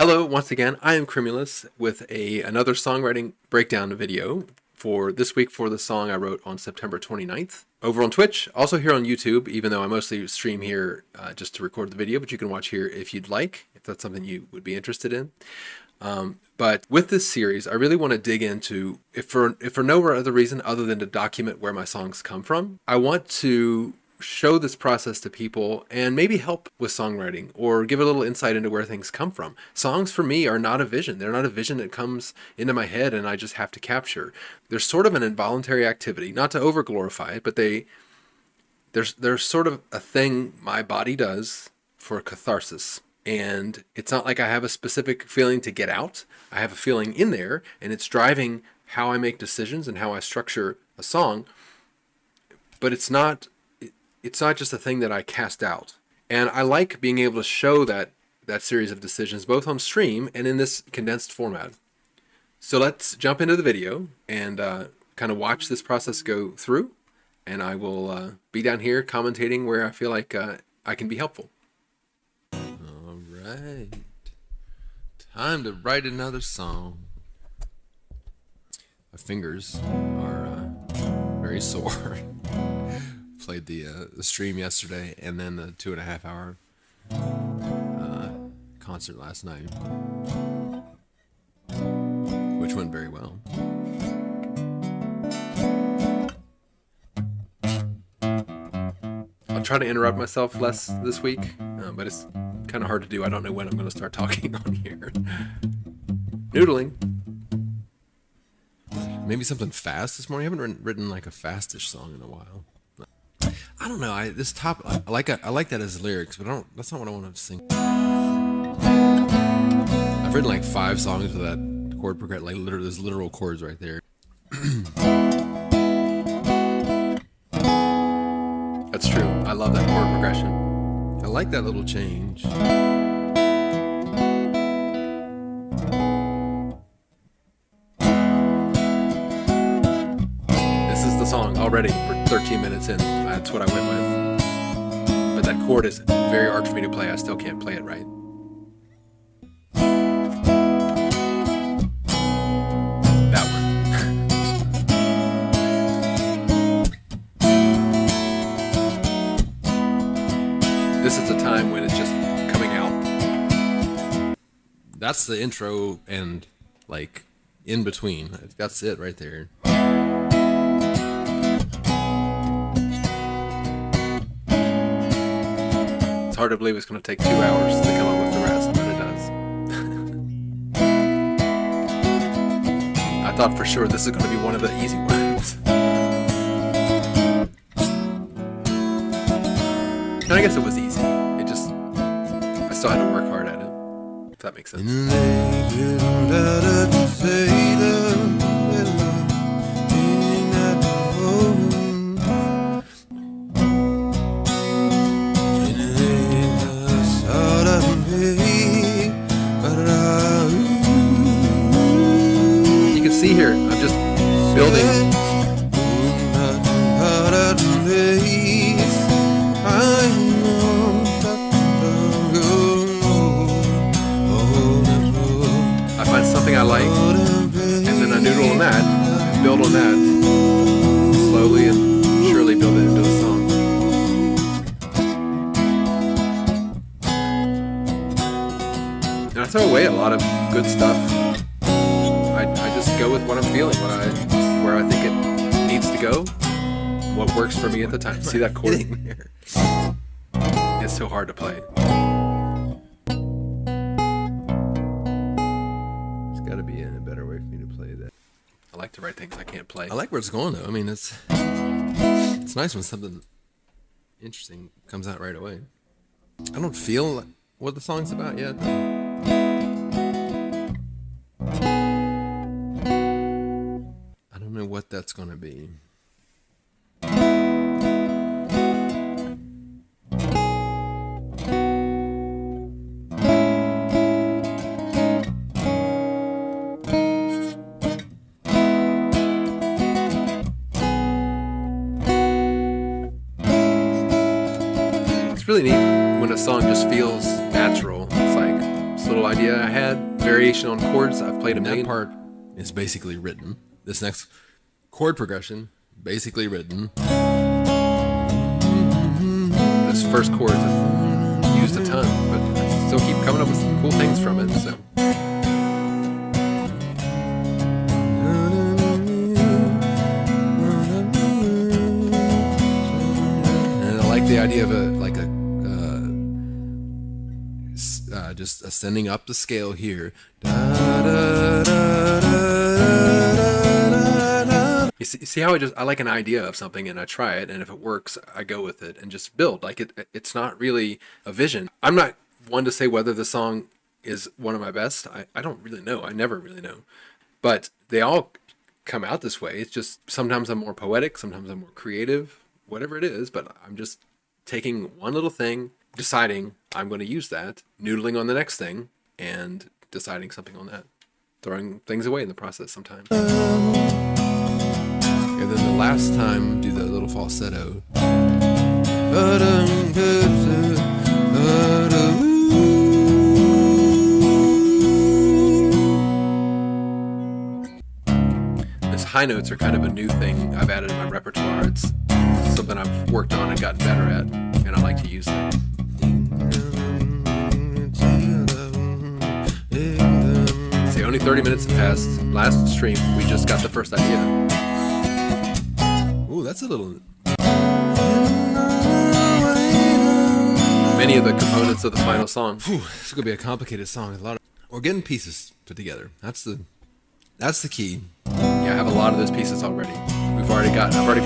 Hello, once again, I am Crimulus with another songwriting breakdown video for this week for the song I wrote on September 29th. Over on Twitch, also here on YouTube, even though I mostly stream here just to record the video, but you can watch here if you'd like, if that's something you would be interested in. But with this series, I really want to dig into, if for no other reason other than to document where my songs come from, I want to show this process to people and maybe help with songwriting or give a little insight into where things come from. Songs for me are not a vision. They're not a vision that comes into my head and I just have to capture. They're sort of an involuntary activity, not to over glorify it, but they're sort of a thing my body does for catharsis. And it's not like I have a specific feeling to get out. I have a feeling in there, and it's driving how I make decisions and how I structure a song. But it's not just a thing that I cast out. And I like being able to show that series of decisions both on stream and in this condensed format. So let's jump into the video and kind of watch this process go through. And I will be down here commentating where I feel like I can be helpful. All right. Time to write another song. My fingers are very sore. Played the stream yesterday and then the 2.5 hour concert last night, which went very well. I'll try to interrupt myself less this week, but it's kind of hard to do. I don't know when I'm going to start talking on here. Noodling. Maybe something fast this morning. I haven't written like a fastish song in a while. I don't know. I like that as lyrics, but that's not what I want to sing. I've written like 5 songs with that chord progression, like there's literal chords right there. That's true. I love that chord progression. I like that little change. This is the song already. 13 minutes in, that's what I went with. But that chord is very hard for me to play. I still can't play it right. That one. This is the time when it's just coming out. That's the intro and like in between. That's it right there. Hard to believe it's going to take 2 hours to come up with the rest, but it does. I thought for sure this is going to be one of the easy ones. And I guess it was easy. I still had to work hard at it, if that makes sense. See here, I'm just building. I find something I like, and then I noodle on that, and build on that, slowly and surely build it into a song. And I throw away a lot of good stuff. I just go with what I'm feeling, where I think it needs to go, what works for me at the time. See that chord in here? It's so hard to play. There's got to be a better way for me to play that. I like to write things I can't play. I like where it's going though. I mean, it's nice when something interesting comes out right away. I don't feel what the song's about yet. What that's going to be. It's really neat when a song just feels natural. It's like little idea I had. Variation on chords. I've played a million. That part is basically written. This next chord progression, basically written. This first chord I've used a ton, but I still keep coming up with some cool things from it. So. And I like the idea of just ascending up the scale here. You see how I like an idea of something and I try it, and if it works, I go with it and just build. Like it's not really a vision. I'm not one to say whether the song is one of my best. I don't really know. I never really know. But they all come out this way. It's just sometimes I'm more poetic, sometimes I'm more creative, whatever it is, but I'm just taking one little thing, deciding I'm going to use that, noodling on the next thing, and deciding something on that. Throwing things away in the process sometimes. And then the last time, do the little falsetto. These high notes are kind of a new thing I've added in my repertoire. It's something I've worked on and gotten better at, and I like to use them. See, only 30 minutes have passed. Last stream, we just got the first idea. Ooh, that's a little... Many of the components of the final song. Whew, this is going to be a complicated song. We're getting pieces put together. That's the key. Yeah, I have a lot of those pieces already. I've already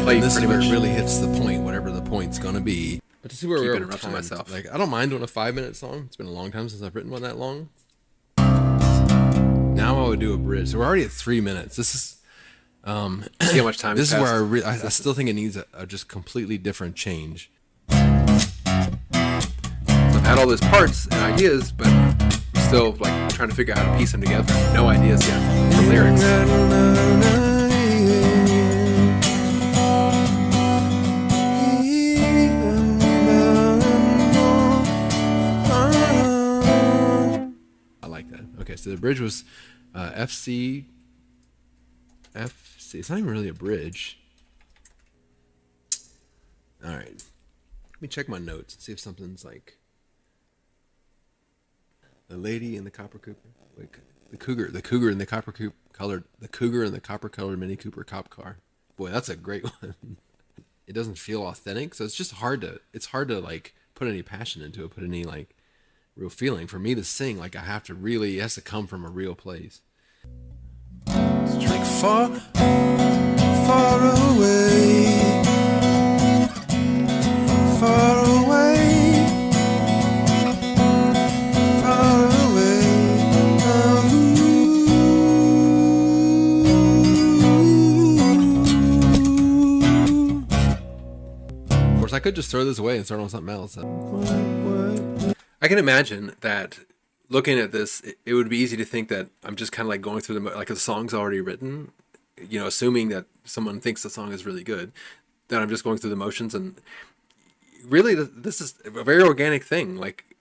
played this pretty is where much. it really hits the point, whatever the point's going to be. But to see where we're interrupting myself. Like, I don't mind doing a 5-minute song. It's been a long time since I've written one that long. Now I would do a bridge. So we're already at 3 minutes. This is... See how much time this has is passed. where I still think it needs a just completely different change. So I've had all those parts and ideas, but I'm still like trying to figure out how to piece them together. No ideas yet for lyrics. I like that. Okay, so the bridge was FC. It's not even really a bridge. All right. Let me check my notes and see if something's like the lady in the copper cooper, like the cougar in the copper colored Mini Cooper cop car. Boy, that's a great one. It doesn't feel authentic, so it's just hard to like put any passion into it, put any like real feeling. For me to sing, like it has to come from a real place. It's like far away. Far away, far away. Of course, I could just throw this away and start on something else. I can imagine that looking at this, it would be easy to think that I'm just kind of like going through like the song's already written, you know, assuming that someone thinks the song is really good, that I'm just going through the motions. And really, this is a very organic thing. Like,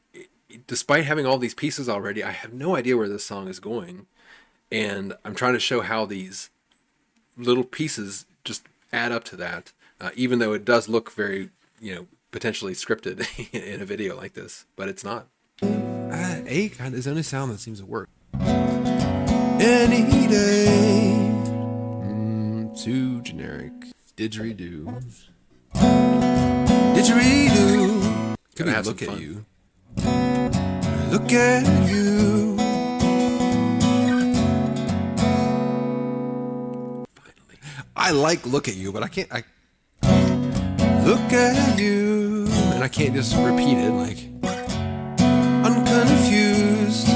despite having all these pieces already, I have no idea where this song is going. And I'm trying to show how these little pieces just add up to that, even though it does look very, you know, potentially scripted in a video like this, but it's not. A kind is the only sound that seems to work. Any day. Too generic. Didgeridoo. Didgeridoo. Could be look at you. Look at you. Finally. I like look at you, but I can't. Look at you. And I can't just repeat it like. Unconfused.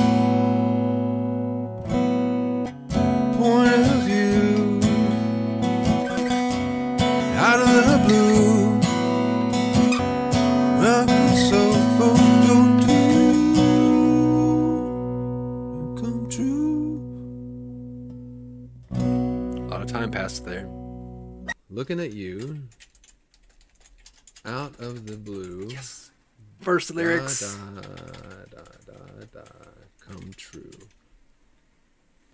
Point of view. Out of the blue. Welcome so don't come true. A lot of time passed there. Looking at you. Out of the blue. Yes. First lyrics. Come come true.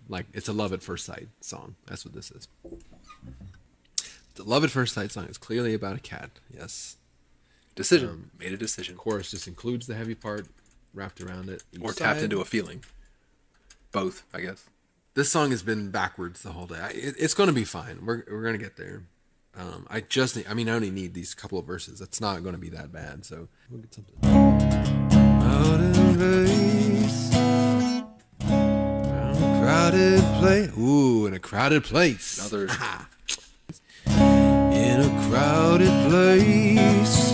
Like, it's a love at first sight song. That's what this is. The love at first sight song is clearly about a cat. Yes. Decision. Made a decision. Chorus just includes the heavy part wrapped around it. Or tapped into a feeling. Both, I guess. This song has been backwards the whole day. It's going to be fine. We're going to get there. I only need these couple of verses. It's not going to be that bad. So we'll get something. Out in place, crowded place. Ooh, in a crowded place. Another. In a crowded place,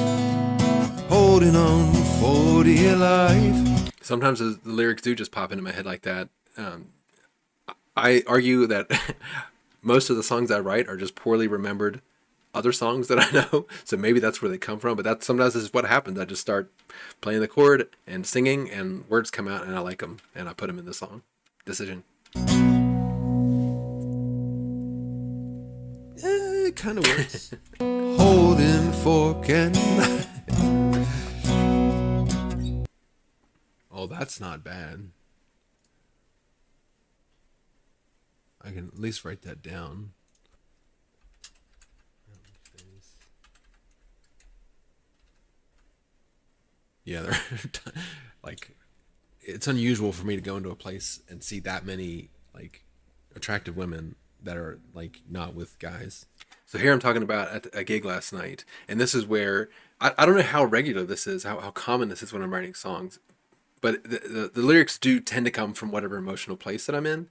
holding on for dear life. Sometimes the lyrics do just pop into my head like that. I argue that most of the songs I write are just poorly remembered other songs that I know. So maybe that's where they come from. But sometimes is what happens. I just start playing the chord and singing, and words come out, and I like them, and I put them in the song. Decision. It kind of works. Holding fork and knife. Oh, that's not bad. I can at least write that down. Yeah, they're like, it's unusual for me to go into a place and see that many like attractive women that are like not with guys. So here I'm talking about at a gig last night, and this is where I don't know how regular this is, how common this is when I'm writing songs, but the lyrics do tend to come from whatever emotional place that I'm in.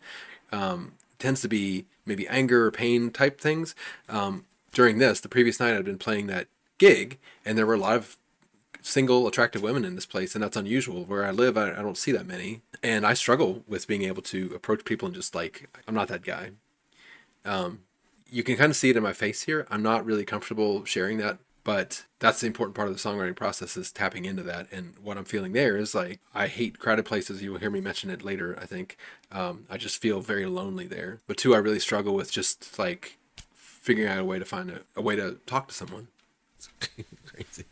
Tends to be maybe anger or pain type things. During the previous night I'd been playing that gig, and there were a lot of single attractive women in this place, and that's unusual. Where I live, I don't see that many, and I struggle with being able to approach people and just like, I'm not that guy. You can kind of see it in my face here. I'm not really comfortable sharing that, but that's the important part of the songwriting process, is tapping into that. And what I'm feeling there is like, I hate crowded places. You will hear me mention it later, I think. I just feel very lonely there. But two, I really struggle with just like figuring out a way to find a way to talk to someone. It's crazy.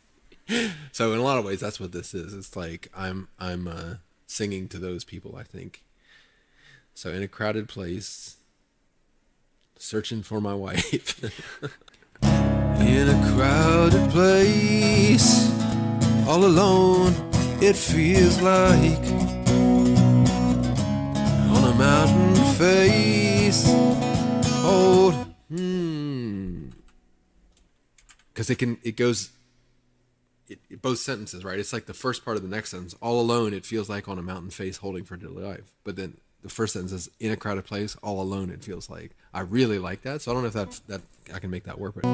So in a lot of ways, that's what this is. It's like I'm singing to those people, I think. So in a crowded place, searching for my wife. In a crowded place, all alone, it feels like, on a mountain face, hold, because both sentences, right? It's like the first part of the next sentence, all alone, it feels like, on a mountain face, holding for dear life. But then the first sentence is, in a crowded place, all alone, it feels like. I really like that, so I don't know if that I can make that work. But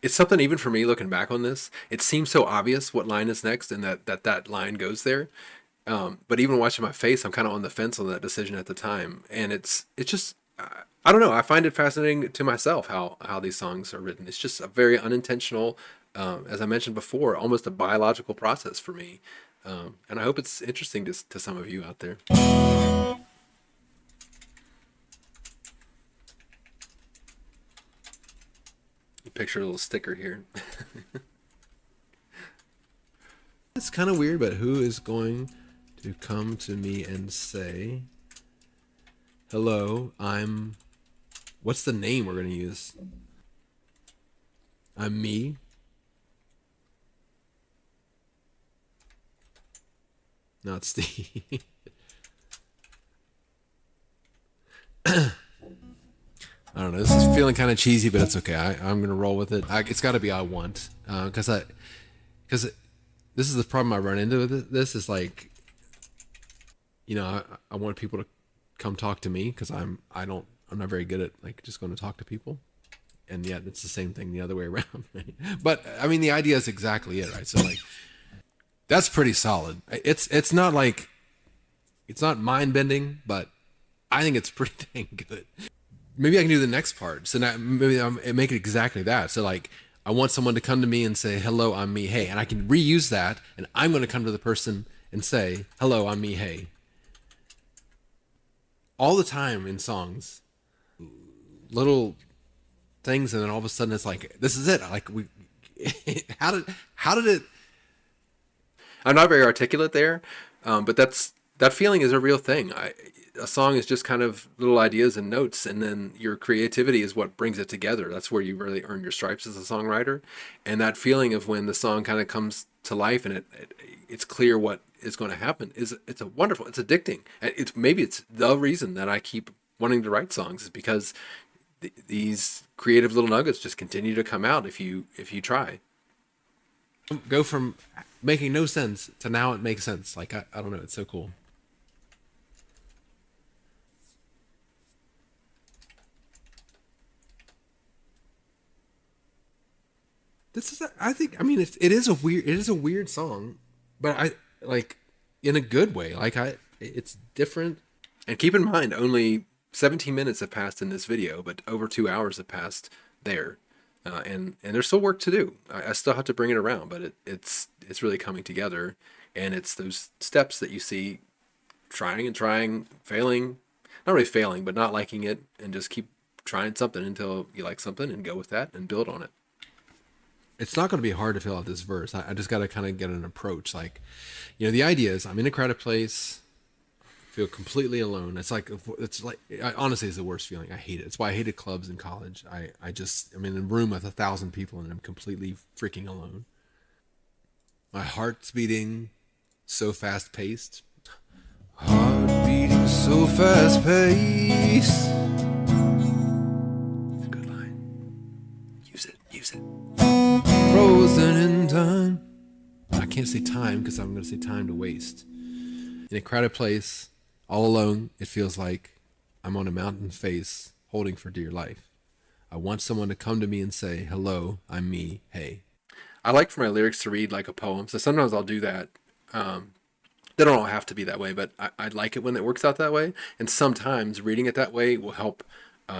it's something, even for me looking back on this, it seems so obvious what line is next, and that line goes there. But even watching my face, I'm kind of on the fence on that decision at the time, and it's just, I don't know. I find it fascinating to myself how these songs are written. It's just a very unintentional, as I mentioned before, almost a biological process for me. And I hope it's interesting to some of you out there. Picture a little sticker here. It's kind of weird, but who is going to come to me and say, hello, what's the name we're going to use? I'm me. Not Steve. I don't know. This is feeling kind of cheesy, but it's okay. I'm gonna roll with it. It's got to be I want, because this is the problem I run into with this. Is like, I want people to come talk to me, because I'm not very good at like just going to talk to people, and yet it's the same thing the other way around. Right? But I mean, the idea is exactly it, right? So like, that's pretty solid. It's not like, it's not mind bending, but I think it's pretty dang good. Maybe I can do the next part. So now maybe I'll make it exactly that. So like, I want someone to come to me and say, hello, I'm me, hey. And I can reuse that, and I'm going to come to the person and say, hello, I'm me, hey. All the time in songs, little things, and then all of a sudden it's like, this is it. Like, how did it I'm not very articulate there, but that feeling is a real thing. A song is just kind of little ideas and notes, and then your creativity is what brings it together. That's where you really earn your stripes as a songwriter. And that feeling of when the song kind of comes to life and it's clear what is going to happen it's a wonderful, it's addicting. It's the reason that I keep wanting to write songs, is because these creative little nuggets just continue to come out if you try. Go from making no sense to now it makes sense. Like, I don't know. It's so cool. This is, I think, I mean, it is a weird song, but I like in a good way. Like it's different. And keep in mind, only 17 minutes have passed in this video, but over 2 hours have passed there. And there's still work to do. I still have to bring it around, but it's really coming together. And it's those steps that you see, trying and trying, failing, not really failing, but not liking it, and just keep trying something until you like something and go with that and build on it. It's not going to be hard to fill out this verse. I just got to kind of get an approach. Like, the idea is I'm in a crowded place, feel completely alone. It's like honestly, it's the worst feeling. I hate it. It's why I hated clubs in college. I'm in a room with 1,000 people and I'm completely freaking alone. My heart's beating so fast paced. Heart beating so fast paced. It's a good line. Use it. Frozen in time. I can't say time because I'm going to say time to waste. In a crowded place, all alone, it feels like I'm on a mountain face, holding for dear life. I want someone to come to me and say, hello, I'm me, hey. I like for my lyrics to read like a poem, so sometimes I'll do that. They don't all have to be that way, but I like it when it works out that way. And sometimes reading it that way will help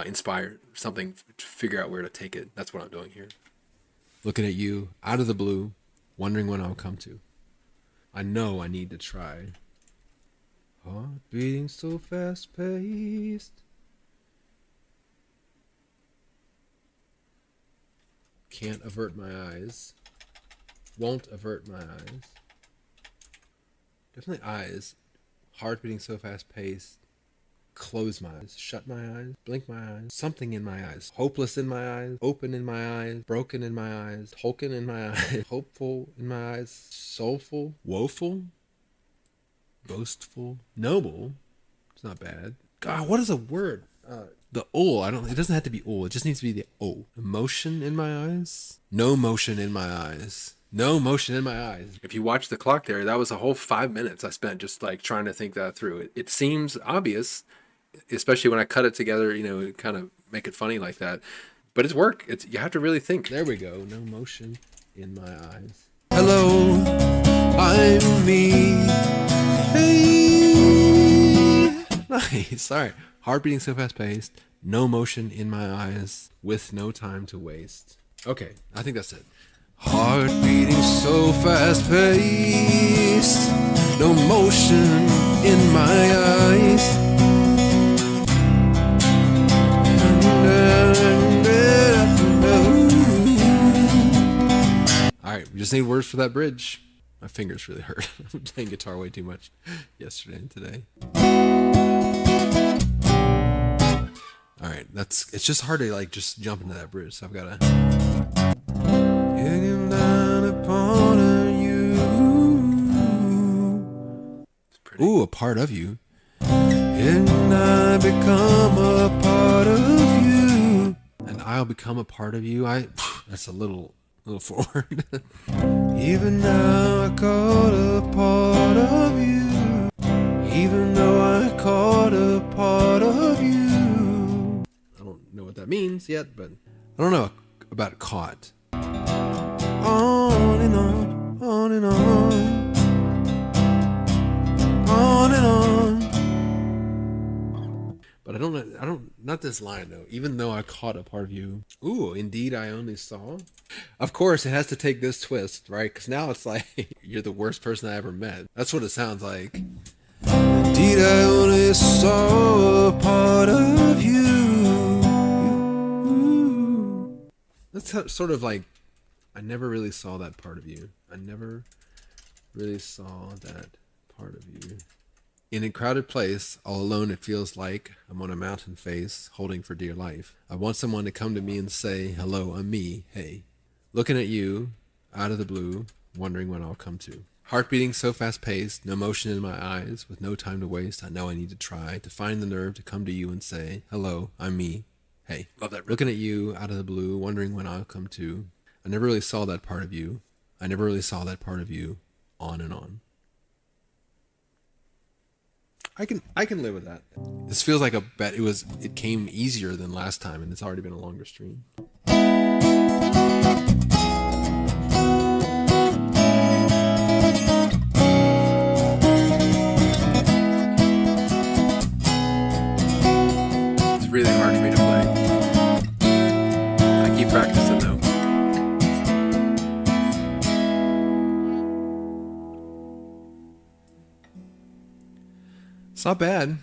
inspire something to figure out where to take it. That's what I'm doing here. Looking at you, out of the blue, wondering when I'll come to. I know I need to try. Heart beating so fast paced. Can't avert my eyes. Won't avert my eyes. Definitely eyes. Heart beating so fast paced. Close my eyes. Shut my eyes. Blink my eyes. Something in my eyes. Hopeless in my eyes. Open in my eyes. Broken in my eyes. Tolkien in my eyes. Hopeful in my eyes. Soulful. Woeful. Boastful. Noble. It's not bad. God, what is a word? The O. It doesn't have to be O. It just needs to be the O. Emotion in my eyes. No motion in my eyes. No motion in my eyes. If you watch the clock there, that was a whole 5 minutes I spent just like trying to think that through. It seems obvious, especially when I cut it together, kind of make it funny like that. But it's work. You have to really think. There we go. No motion in my eyes. Hello, I'm me. Hey. Nice. All right. Heart beating so fast paced. No motion in my eyes. With no time to waste. Okay. I think that's it. Heart beating so fast paced. No motion in my eyes. Alright, we just need words for that bridge. My fingers really hurt. I'm playing guitar way too much yesterday and today. Alright, it's just hard to just jump into that bridge, so I've gotta hanging down upon you. Ooh, a part of you. And I become a part of you. And I'll become a part of you. That's a little forward. Even now I caught a part of you. Even though I caught a part of you. I don't know what that means yet, but I don't know about caught. On and on, on and on. On and on. But I don't, not this line though. Even though I caught a part of you. Ooh, indeed I only saw. Of course it has to take this twist, right? Because now it's like, you're the worst person I ever met. That's what it sounds like. Indeed I only saw a part of you. That's sort of like, I never really saw that part of you. I never Really saw that part of you. In a crowded place, all alone it feels like I'm on a mountain face, holding for dear life. I want someone to come to me and say, hello, I'm me, hey. Looking at you, out of the blue, wondering when I'll come to. Heart beating so fast paced, no motion in my eyes, with no time to waste, I know I need to try to find the nerve to come to you and say, hello, I'm me, hey. Love that. Looking at you, out of the blue, wondering when I'll come to. I never really saw that part of you. I never really saw that part of you. On and on. I can live with that. This feels like a bet. It came easier than last time, and it's already been a longer stream. It's really hard for me to play. I keep practicing though. It's not bad.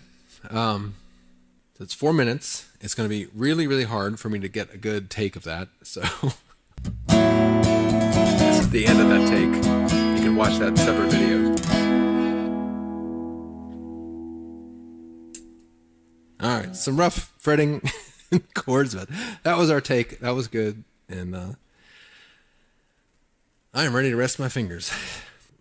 It's 4 minutes. It's going to be really, really hard for me to get a good take of that. So This is the end of that take. You can watch that separate video. all right, some rough fretting chords, but that was our take. That was good, and I am ready to rest my fingers.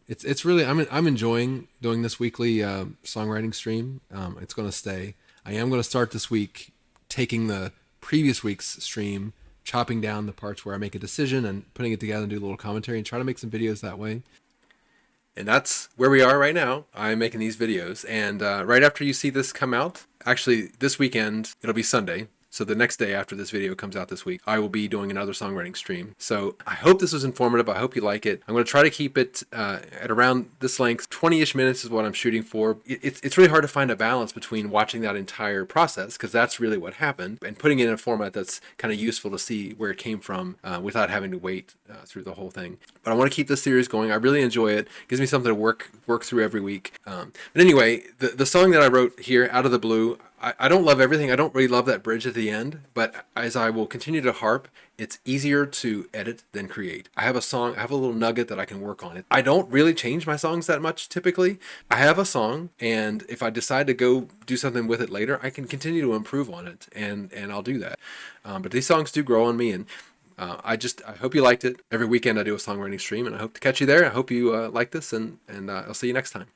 It's really I'm enjoying doing this weekly songwriting stream. It's going to stay. I am going to start this week taking the previous week's stream, chopping down the parts where I make a decision and putting it together and do a little commentary and try to make some videos that way. And that's where we are right now. I'm making these videos, and right after you see this come out, actually this weekend, it'll be Sunday. So the next day after this video comes out this week, I will be doing another songwriting stream. So I hope this was informative. I hope you like it. I'm going to try to keep it at around this length. 20-ish minutes is what I'm shooting for. It's really hard to find a balance between watching that entire process, because that's really what happened, and putting it in a format that's kind of useful to see where it came from without having to wait through the whole thing. But I want to keep this series going. I really enjoy it. It gives me something to work through every week. But anyway, the song that I wrote here, Out of the Blue, I don't love everything. I don't really love that bridge at the end, but as I will continue to harp, it's easier to edit than create. I have a little nugget that I can work on. I don't really change my songs that much typically. I have a song, and if I decide to go do something with it later, I can continue to improve on it, and I'll do that. But these songs do grow on me, and I hope you liked it. Every weekend I do a songwriting stream, and I hope to catch you there. I hope you like this, and I'll see you next time.